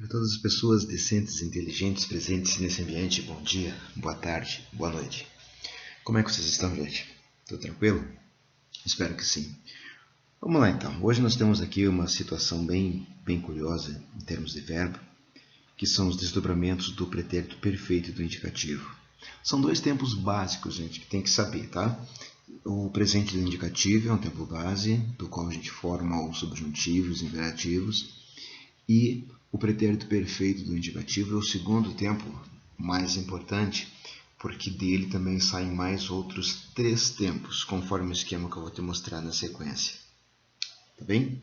Para todas as pessoas decentes e inteligentes presentes nesse ambiente, bom dia, boa tarde, boa noite. Como é que vocês estão, gente? Tudo tranquilo? Espero que sim. Vamos lá então. Hoje nós temos aqui uma situação bem curiosa em termos de verbo, que são os desdobramentos do pretérito perfeito e do indicativo. São dois tempos básicos, gente, que tem que saber, tá? O presente do indicativo é um tempo base, do qual a gente forma os subjuntivos e imperativos. E o pretérito perfeito do indicativo é o segundo tempo mais importante, porque dele também saem mais outros três tempos, conforme o esquema que eu vou te mostrar na sequência. Tá bem?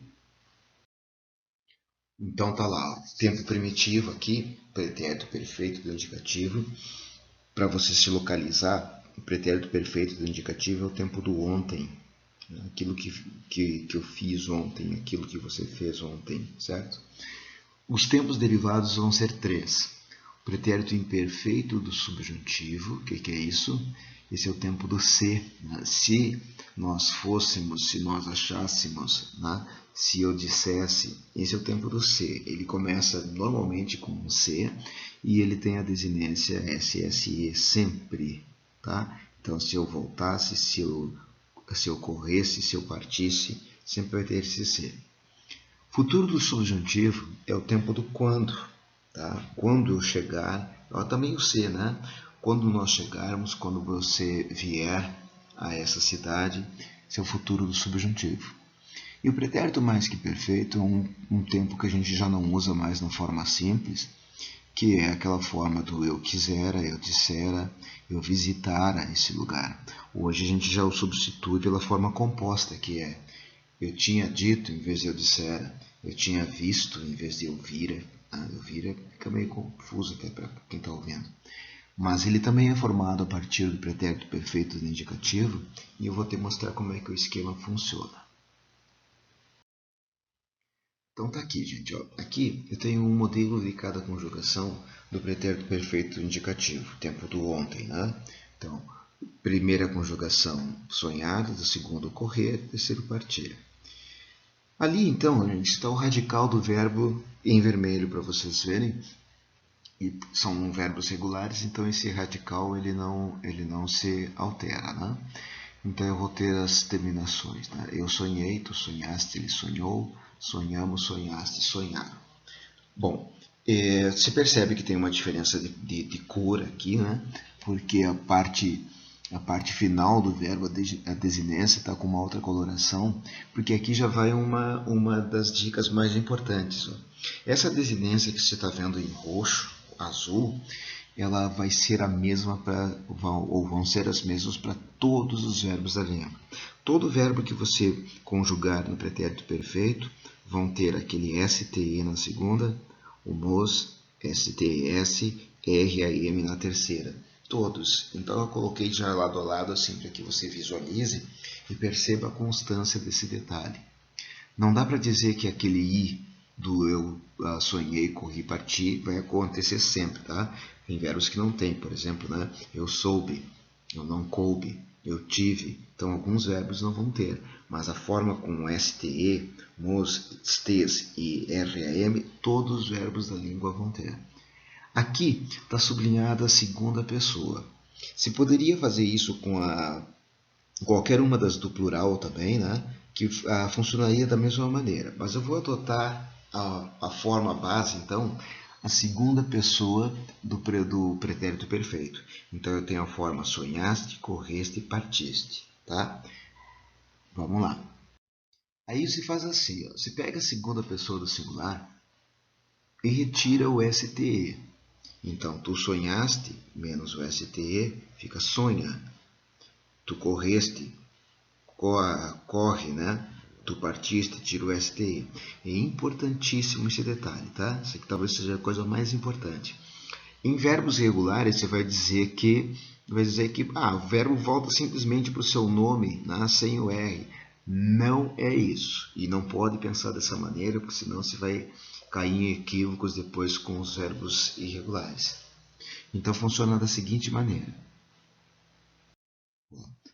Então tá lá, tempo primitivo aqui, pretérito perfeito do indicativo. Para você se localizar, o pretérito perfeito do indicativo é o tempo do ontem. Aquilo que eu fiz ontem, aquilo que você fez ontem, certo? Os tempos derivados vão ser três. O pretérito imperfeito do subjuntivo, o que é isso? Esse é o tempo do se. Né? Se nós fôssemos, se nós achássemos, né? Se eu dissesse, esse é o tempo do se. Ele começa normalmente com um se e ele tem a desinência SSE sempre. Tá? Então, se eu voltasse, se eu corresse, se eu partisse, sempre vai ter esse se. Futuro do subjuntivo é o tempo do quando. Tá? Quando eu chegar, também o ser, né? Quando nós chegarmos, quando você vier a essa cidade, esse é o futuro do subjuntivo. E o pretérito mais que perfeito é um tempo que a gente já não usa mais na forma simples, que é aquela forma do eu quisera, eu dissera, eu visitara esse lugar. Hoje a gente já o substitui pela forma composta, que é eu tinha dito em vez de eu dissera, eu tinha visto em vez de eu vira. Eu vira fica meio confuso até para quem está ouvindo. Mas ele também é formado a partir do pretérito perfeito do indicativo e eu vou te mostrar como é que o esquema funciona. Então tá aqui, gente. Ó. Aqui eu tenho um modelo de cada conjugação do pretérito perfeito indicativo, tempo do ontem, né? Então, primeira conjugação, sonhar, do segundo, correr, terceiro, partir. Ali, então, gente, está o radical do verbo em vermelho para vocês verem. E são verbos regulares, então esse radical ele não se altera. Né? Então eu vou ter as terminações. Né? Eu sonhei, tu sonhaste, ele sonhou, sonhamos, sonhaste, sonharam. Bom, se percebe que tem uma diferença de cor aqui, né? Porque a parte final do verbo, a desinência, está com uma outra coloração, porque aqui já vai uma das dicas mais importantes. Ó. Essa desinência que você está vendo em roxo, azul, ela vai ser a mesma ou vão ser as mesmas para todos os verbos da língua. Todo verbo que você conjugar no pretérito perfeito vão ter aquele STE na segunda, o MOS, STES, RAM na terceira. Todos. Então eu coloquei já lado a lado assim para que você visualize e perceba a constância desse detalhe. Não dá para dizer que aquele I do eu sonhei, corri, parti vai acontecer sempre, tá? Tem verbos que não tem, por exemplo, né? Eu soube, eu não coube, eu tive. Então alguns verbos não vão ter, mas a forma com STE, MOS, STES e RAM, todos os verbos da língua vão ter. Aqui está sublinhada a segunda pessoa. Se poderia fazer isso com qualquer uma das do plural também, né? Que funcionaria da mesma maneira. Mas eu vou adotar a forma base, então, a segunda pessoa do pretérito perfeito. Então eu tenho a forma sonhaste, correste, partiste. Tá? Vamos lá. Aí se faz assim, ó. Você pega a segunda pessoa do singular e retira o STE. Então, tu sonhaste, menos o STE, fica sonha. Tu correste, corre, né? Tu partiste, tira o STE. É importantíssimo esse detalhe, tá? Isso aqui talvez seja a coisa mais importante. Em verbos regulares, você vai dizer que o verbo volta simplesmente para o seu nome, né? Sem o R. Não é isso. E não pode pensar dessa maneira, porque senão você vai cair em equívocos depois com os verbos irregulares. Então funciona da seguinte maneira.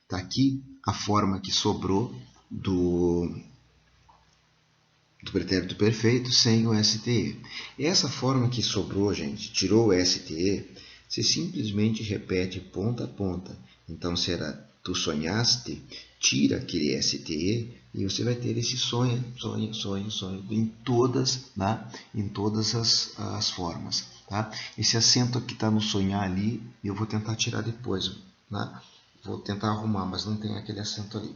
Está aqui a forma que sobrou do pretérito perfeito sem o STE. Essa forma que sobrou, gente, tirou o STE, você simplesmente repete ponta a ponta. Então será tu sonhaste, tira aquele STE e você vai ter esse sonho em todas, né? Em todas as formas. Tá? Esse acento aqui está no sonhar ali, eu vou tentar tirar depois. Né? Vou tentar arrumar, mas não tem aquele acento ali.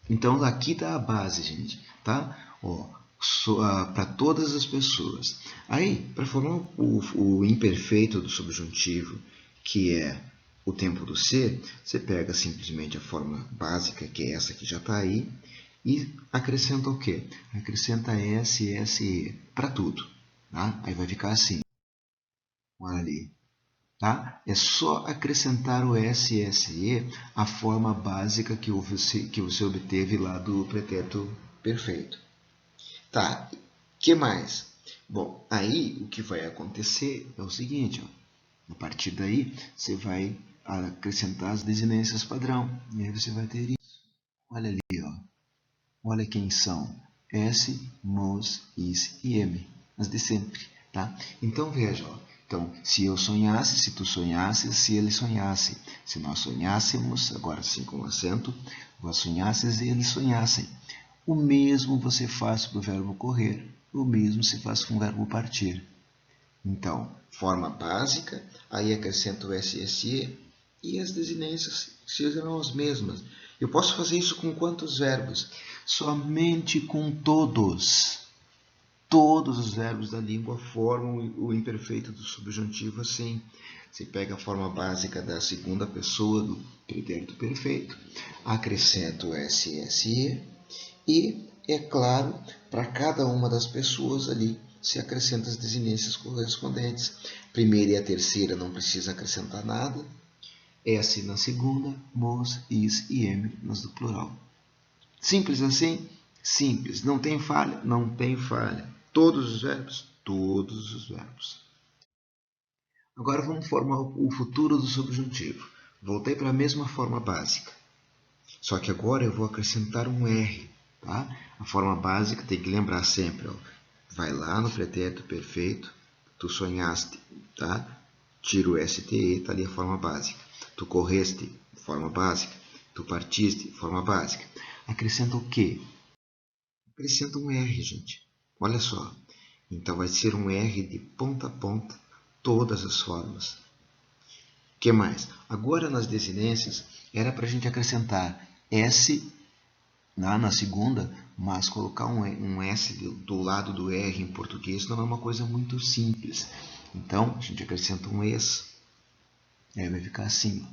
Então aqui está a base, gente, tá? Para todas as pessoas. Aí, para formar o imperfeito do subjuntivo, que é o tempo do ser, você pega simplesmente a forma básica, que é essa que já está aí, e acrescenta o quê? Acrescenta S, S, E, para tudo. Tá? Aí vai ficar assim. Olha ali. Tá? É só acrescentar o SSE à forma básica que você obteve lá do pretérito perfeito. Tá, que mais? Bom, aí o que vai acontecer é o seguinte, ó, a partir daí você vai acrescentar as desinências padrão, e aí você vai ter isso. Olha ali, ó. Olha quem são. S, mos, is e m. As de sempre. Tá? Então veja, ó. Então, se eu sonhasse, se tu sonhasses, se ele sonhasse. Se nós sonhássemos, agora sim com acento, vós sonhasses e eles sonhassem. O mesmo você faz para o verbo correr, o mesmo se faz com o verbo partir. Então, forma básica, aí acrescento o SSE e as desinências serão as mesmas. Eu posso fazer isso com quantos verbos? Somente com todos. Todos os verbos da língua formam o imperfeito do subjuntivo assim. Você pega a forma básica da segunda pessoa do pretérito perfeito, acrescenta o SSE e, é claro, para cada uma das pessoas ali se acrescenta as desinências correspondentes. Primeira e a terceira não precisa acrescentar nada. S na segunda, mos, is e m nas do plural. Simples assim? Simples. Não tem falha? Não tem falha. Todos os verbos? Todos os verbos. Agora vamos formar o futuro do subjuntivo. Voltei para a mesma forma básica. Só que agora eu vou acrescentar um R. Tá? A forma básica tem que lembrar sempre. Ó. Vai lá no pretérito perfeito. Tu sonhaste. Tá? Tira o STE, está ali a forma básica. Tu correste, forma básica. Tu partiste, forma básica. Acrescenta o quê? Acrescenta um R, gente. Olha só. Então vai ser um R de ponta a ponta, todas as formas. O que mais? Agora nas desinências, era para a gente acrescentar S na segunda, mas colocar um S do lado do R em português não é uma coisa muito simples. Então, a gente acrescenta um ES, aí vai ficar assim.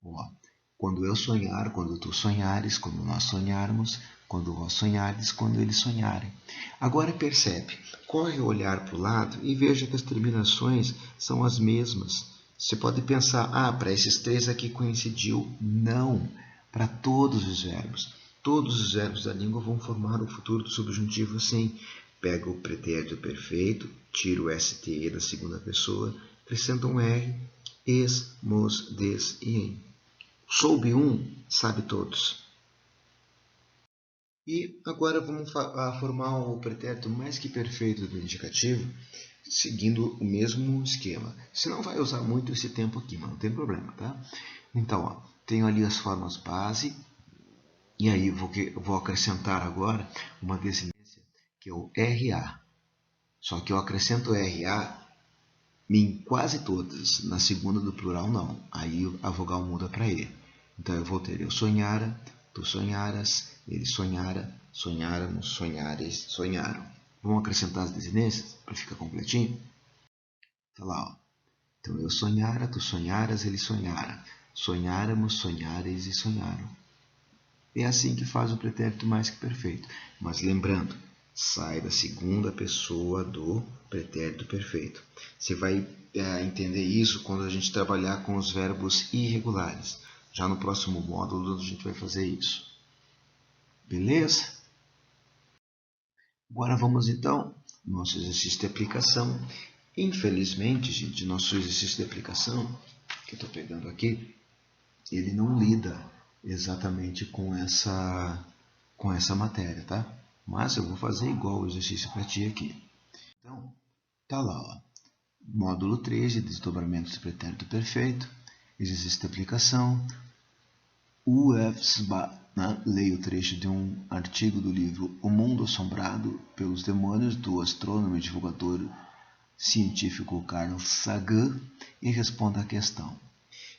Ó. Quando eu sonhar, quando tu sonhares, quando nós sonharmos, quando vós sonhares, quando eles sonharem. Agora percebe, corre o olhar para o lado e veja que as terminações são as mesmas. Você pode pensar, para esses três aqui coincidiu. Não, para todos os verbos. Todos os verbos da língua vão formar o futuro do subjuntivo assim. Pega o pretérito perfeito, tira o STE da segunda pessoa, acrescenta um R, es, mos, des e em. Soube um, sabe todos. E agora vamos formar o pretérito mais que perfeito do indicativo, seguindo o mesmo esquema. Você não vai usar muito esse tempo aqui, mas não tem problema, tá? Então, ó, tenho ali as formas base, e aí vou acrescentar agora uma desinência, que é o RA. Só que eu acrescento RA em quase todas, na segunda do plural não. Aí a vogal muda para E. Então eu vou ter eu sonhara, tu sonharas, ele sonhara, sonháramos, sonhares, sonharam. Vamos acrescentar as desinências para ficar completinho? Tá lá, ó. Então eu sonhara, tu sonharas, ele sonhara. Sonháramos, sonhares e sonharam. É assim que faz o pretérito mais que perfeito. Mas lembrando, sai da segunda pessoa do pretérito perfeito. Você vai entender isso quando a gente trabalhar com os verbos irregulares. Já no próximo módulo a gente vai fazer isso. Beleza? Agora vamos então ao nosso exercício de aplicação. Infelizmente, gente, nosso exercício de aplicação, que eu estou pegando aqui, ele não lida exatamente com essa matéria, tá? mas eu vou fazer igual o exercício para ti aqui. Então, tá lá, ó. Módulo 13, desdobramento do pretérito perfeito, exercício de aplicação. UFSBA, né? Leia o trecho de um artigo do livro O Mundo Assombrado pelos Demônios, do astrônomo e divulgador científico Carl Sagan, e responda a questão.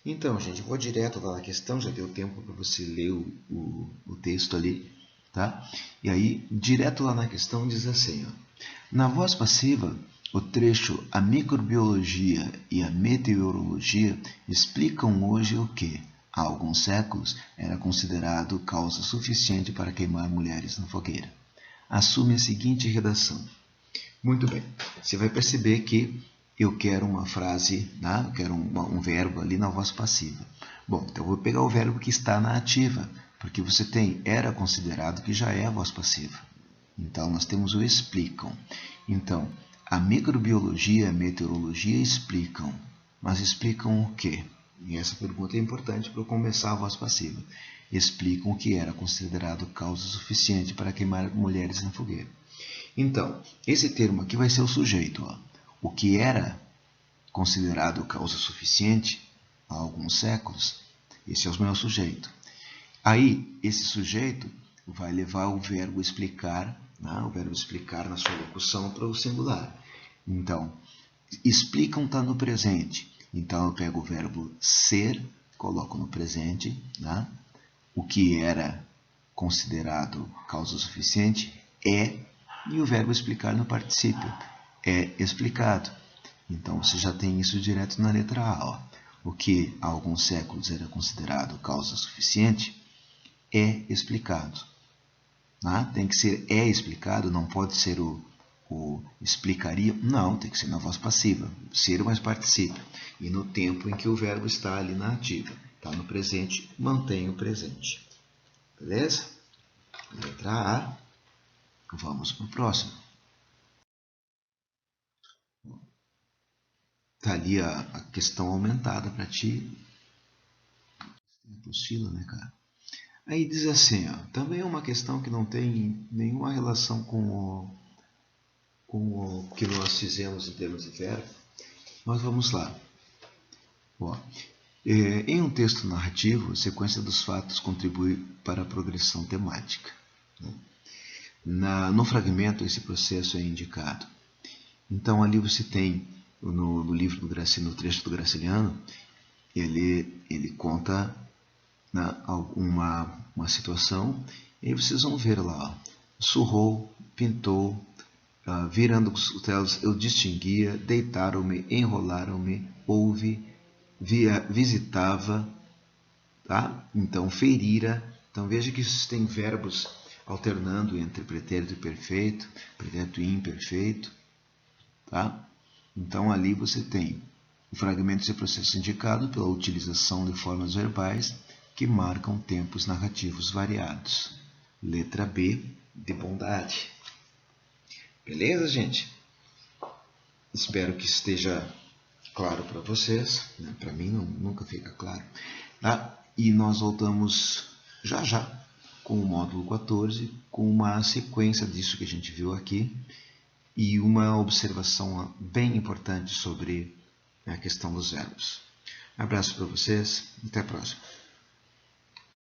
Então, gente, eu vou direto lá na questão, já deu tempo para você ler o texto ali, tá? E aí, direto lá na questão, diz assim, ó, na voz passiva, o trecho A microbiologia e a meteorologia explicam hoje o que, há alguns séculos, era considerado causa suficiente para queimar mulheres na fogueira. Assume a seguinte redação. Muito bem, você vai perceber que eu quero uma frase, né? Eu quero um verbo ali na voz passiva. Bom, então eu vou pegar o verbo que está na ativa, porque você tem era considerado, que já é a voz passiva. Então, nós temos o explicam. Então, a microbiologia e a meteorologia explicam. Mas explicam o quê? E essa pergunta é importante para eu começar a voz passiva. Explicam o que era considerado causa suficiente para queimar mulheres na fogueira. Então, esse termo aqui vai ser o sujeito. Ó. O que era considerado causa suficiente há alguns séculos, esse é o meu sujeito. Aí, esse sujeito vai levar o verbo explicar, né? O verbo explicar na sua locução para o singular. Então, explicam está no presente. Então, eu pego o verbo ser, coloco no presente, né? O que era considerado causa suficiente é, e o verbo explicar no particípio, é explicado. Então, você já tem isso direto na letra A. Ó. O que há alguns séculos era considerado causa suficiente é explicado. Né? Tem que ser é explicado, não pode ser o explicaria. Não, tem que ser na voz passiva. Ser mais particípio. E no tempo em que o verbo está ali na ativa. Está no presente, mantém o presente. Beleza? Letra A. Vamos para o próximo. Está ali a questão aumentada para ti. Apostila, né, cara? Aí diz assim, ó, também é uma questão que não tem nenhuma relação com o que nós fizemos em termos de verbo. Mas vamos lá. Ó, em um texto narrativo, a sequência dos fatos contribui para a progressão temática. Né? No fragmento, esse processo é indicado. Então, ali você tem, no livro do Graciliano, no trecho do Graciliano, ele conta, né, uma situação, e aí vocês vão ver lá, ó, surrou, pintou, virando os telos eu distinguia, deitaram-me, enrolaram-me, houve, visitava, tá? Então, ferira. Então, veja que isso tem verbos alternando entre pretérito perfeito, pretérito imperfeito, tá? Então, ali você tem o fragmento desse processo indicado pela utilização de formas verbais que marcam tempos narrativos variados. Letra B, de bondade. Beleza, gente? Espero que esteja claro para vocês. Né? Para mim nunca fica claro. Tá? E nós voltamos já já com o módulo 14, com uma sequência disso que a gente viu aqui e uma observação bem importante sobre a questão dos verbos. Abraço para vocês, até a próxima.